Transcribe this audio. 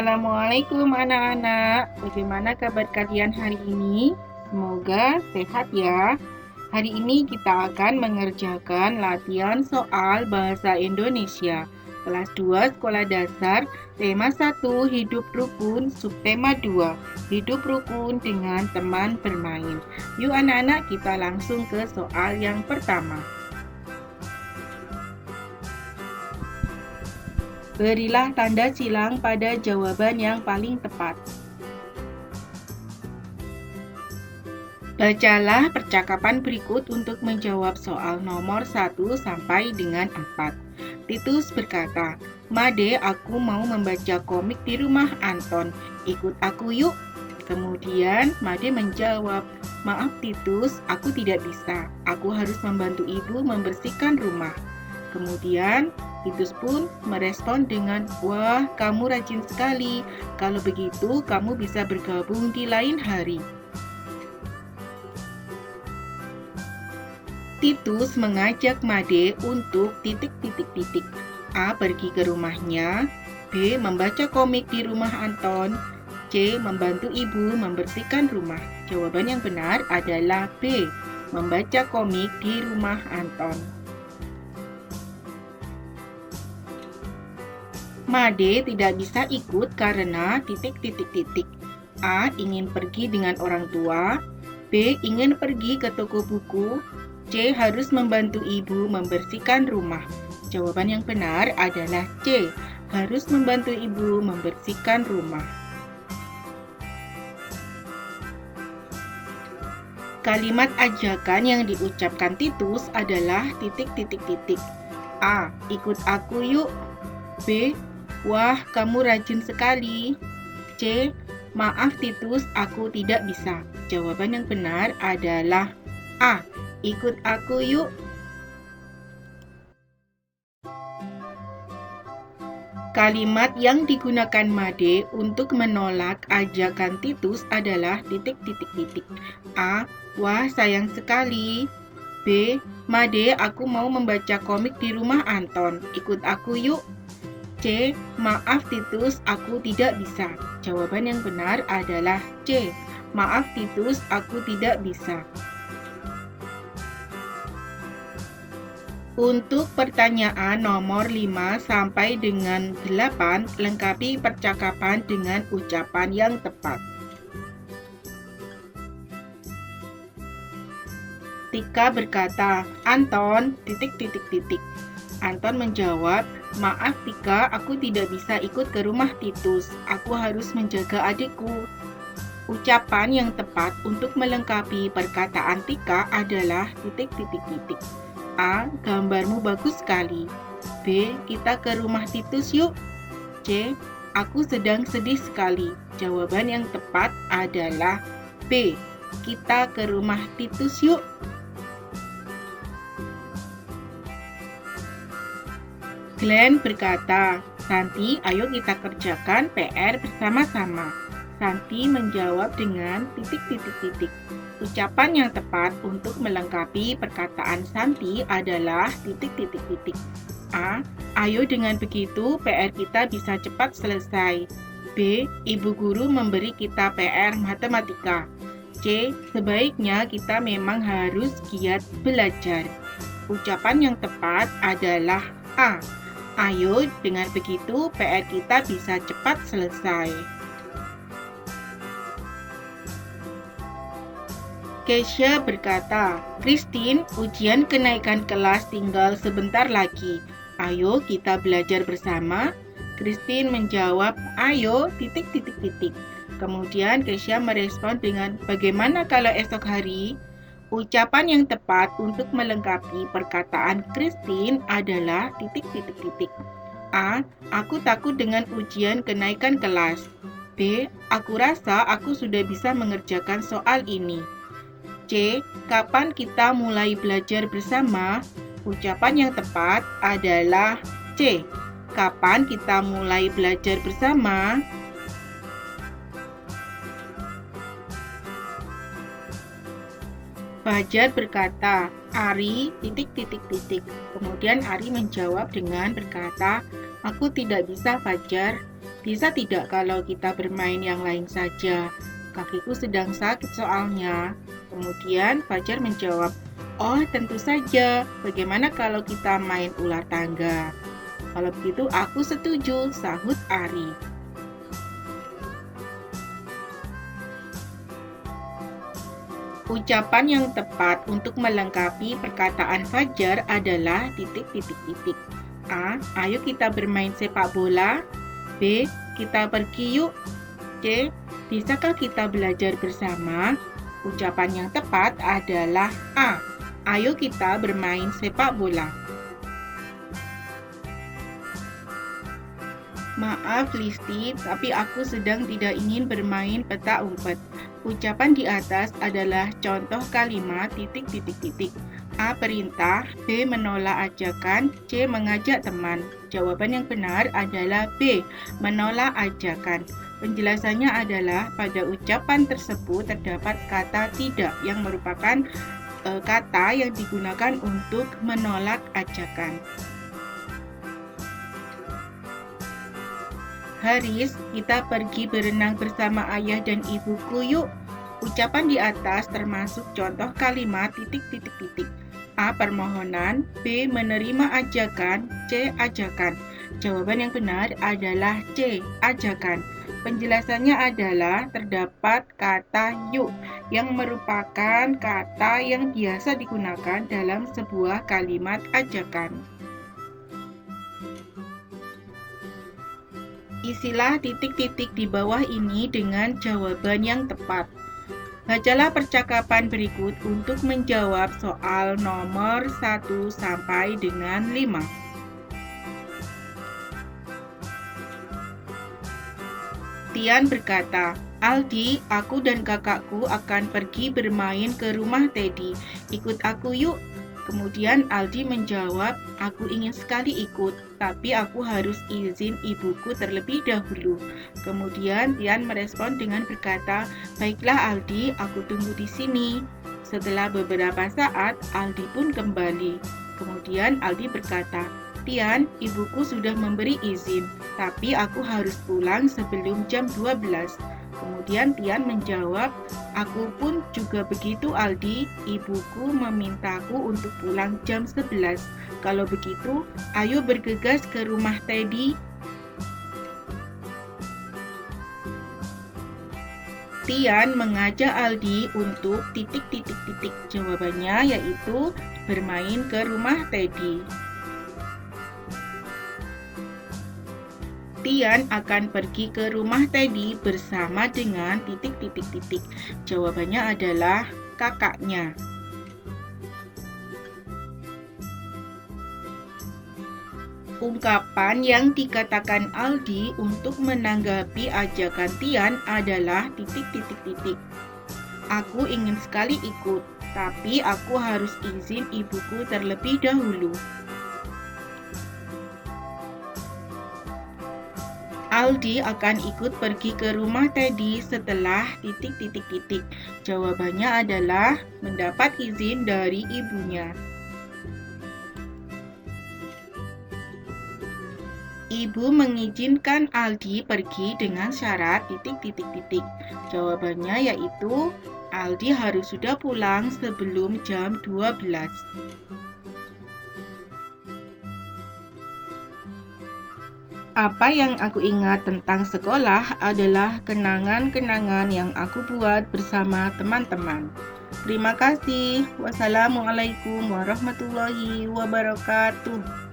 Assalamualaikum anak-anak. Bagaimana kabar kalian hari ini? Semoga sehat ya. Hari ini kita akan mengerjakan latihan soal bahasa Indonesia. Kelas 2 Sekolah Dasar, tema 1 Hidup Rukun, subtema 2 Hidup Rukun dengan teman bermain. Yuk anak-anak, kita langsung ke soal yang pertama. Berilah tanda silang pada jawaban yang paling tepat. Bacalah percakapan berikut untuk menjawab soal nomor 1 sampai dengan 4. Titus berkata, "Made, aku mau membaca komik di rumah Anton. Ikut aku yuk." Kemudian Made menjawab, "Maaf Titus, aku tidak bisa. Aku harus membantu ibu membersihkan rumah." Kemudian Titus pun merespon dengan, "Wah, kamu rajin sekali. Kalau begitu, kamu bisa bergabung di lain hari." Titus mengajak Made untuk A. Pergi ke rumahnya, B. Membaca komik di rumah Anton, C. Membantu ibu membersihkan rumah. Jawaban yang benar adalah B. Membaca komik di rumah Anton. Made tidak bisa ikut karena A. Ingin pergi dengan orang tua, B. Ingin pergi ke toko buku, C. Harus membantu ibu membersihkan rumah. Jawaban yang benar adalah C. Harus membantu ibu membersihkan rumah. Kalimat ajakan yang diucapkan Titus adalah A. Ikut aku yuk. B. Wah, kamu rajin sekali. C. Maaf Titus, aku tidak bisa. Jawaban yang benar adalah A. Ikut aku yuk. Kalimat yang digunakan Made untuk menolak ajakan Titus adalah A. Wah, sayang sekali. B. Made, aku mau membaca komik di rumah Anton. Ikut aku yuk. C. Maaf Titus, aku tidak bisa. Jawaban yang benar adalah C. Maaf Titus, aku tidak bisa. Untuk pertanyaan nomor 5 sampai dengan 8, lengkapi percakapan dengan ucapan yang tepat. Tika berkata, "Anton, Anton menjawab, "Maaf Tika, aku tidak bisa ikut ke rumah Titus. Aku harus menjaga adikku." Ucapan yang tepat untuk melengkapi perkataan Tika adalah A. Gambarmu bagus sekali. B. Kita ke rumah Titus yuk. C. Aku sedang sedih sekali. Jawaban yang tepat adalah B. Kita ke rumah Titus yuk. Glenn berkata, "Santi, ayo kita kerjakan PR bersama-sama." Santi menjawab dengan Ucapan yang tepat untuk melengkapi perkataan Santi adalah A. Ayo dengan begitu PR kita bisa cepat selesai. B. Ibu guru memberi kita PR matematika. C. Sebaiknya kita memang harus giat belajar. Ucapan yang tepat adalah A. Ayo, dengan begitu PR kita bisa cepat selesai. Keisha berkata, "Christine, ujian kenaikan kelas tinggal sebentar lagi. Ayo kita belajar bersama." Christine menjawab, "Ayo, Kemudian Keisha merespon dengan, "Bagaimana kalau esok hari?" Ucapan yang tepat untuk melengkapi perkataan Christine adalah A. Aku takut dengan ujian kenaikan kelas. B. Aku rasa aku sudah bisa mengerjakan soal ini. C. Kapan kita mulai belajar bersama? Ucapan yang tepat adalah C. Kapan kita mulai belajar bersama? Fajar berkata, "Ari, Kemudian Ari menjawab dengan berkata, "Aku tidak bisa Fajar." Bisa tidak kalau kita bermain yang lain saja? Kakiku sedang sakit soalnya. Kemudian Fajar menjawab, oh tentu saja, bagaimana kalau kita main ular tangga? Kalau begitu aku setuju, sahut Ari. Ucapan yang tepat untuk melengkapi perkataan Fajar adalah titik titik titik. A. Ayo kita bermain sepak bola. B. Kita pergi yuk. C. Bisakah kita belajar bersama? Ucapan yang tepat adalah A. Ayo kita bermain sepak bola. Maaf Listi, tapi aku sedang tidak ingin bermain petak umpet. Ucapan di atas adalah contoh kalimat titik titik titik. A. Perintah, B. Menolak ajakan, C. Mengajak teman. Jawaban yang benar adalah B. Menolak ajakan. Penjelasannya adalah pada ucapan tersebut terdapat kata tidak yang merupakan kata yang digunakan untuk menolak ajakan. Haris, kita pergi berenang bersama ayah dan ibuku yuk. Ucapan di atas termasuk contoh kalimat titik titik titik. A. Permohonan, B. Menerima ajakan, C. Ajakan. Jawaban yang benar adalah C. Ajakan. Penjelasannya adalah terdapat kata yuk yang merupakan kata yang biasa digunakan dalam sebuah kalimat ajakan. Isilah titik-titik di bawah ini dengan jawaban yang tepat. Bacalah percakapan berikut untuk menjawab soal nomor 1 sampai dengan 5. Tian berkata, Aldi, aku dan kakakku akan pergi bermain ke rumah Teddy. Ikut aku yuk. Kemudian Aldi menjawab, aku ingin sekali ikut, tapi aku harus izin ibuku terlebih dahulu. Kemudian Tian merespon dengan berkata, baiklah Aldi, aku tunggu di sini. Setelah beberapa saat, Aldi pun kembali. Kemudian Aldi berkata, Tian, ibuku sudah memberi izin, tapi aku harus pulang sebelum jam 12. Kemudian Tian menjawab, aku pun juga begitu Aldi, ibuku memintaku untuk pulang jam 11. Kalau begitu, ayo bergegas ke rumah Teddy. Tian mengajak Aldi untuk titik-titik-titik. Jawabannya yaitu bermain ke rumah Teddy. Tian akan pergi ke rumah Teddy bersama dengan titik-titik-titik. Jawabannya adalah kakaknya. Ungkapan yang dikatakan Aldi untuk menanggapi ajakan Tian adalah titik-titik-titik. Aku ingin sekali ikut, tapi aku harus izin ibuku terlebih dahulu. Aldi akan ikut pergi ke rumah Teddy setelah titik-titik-titik. Jawabannya adalah mendapat izin dari ibunya. Ibu mengizinkan Aldi pergi dengan syarat titik-titik-titik. Jawabannya yaitu Aldi harus sudah pulang sebelum jam 12. Apa yang aku ingat tentang sekolah adalah kenangan-kenangan yang aku buat bersama teman-teman. Terima kasih. Wassalamualaikum warahmatullahi wabarakatuh.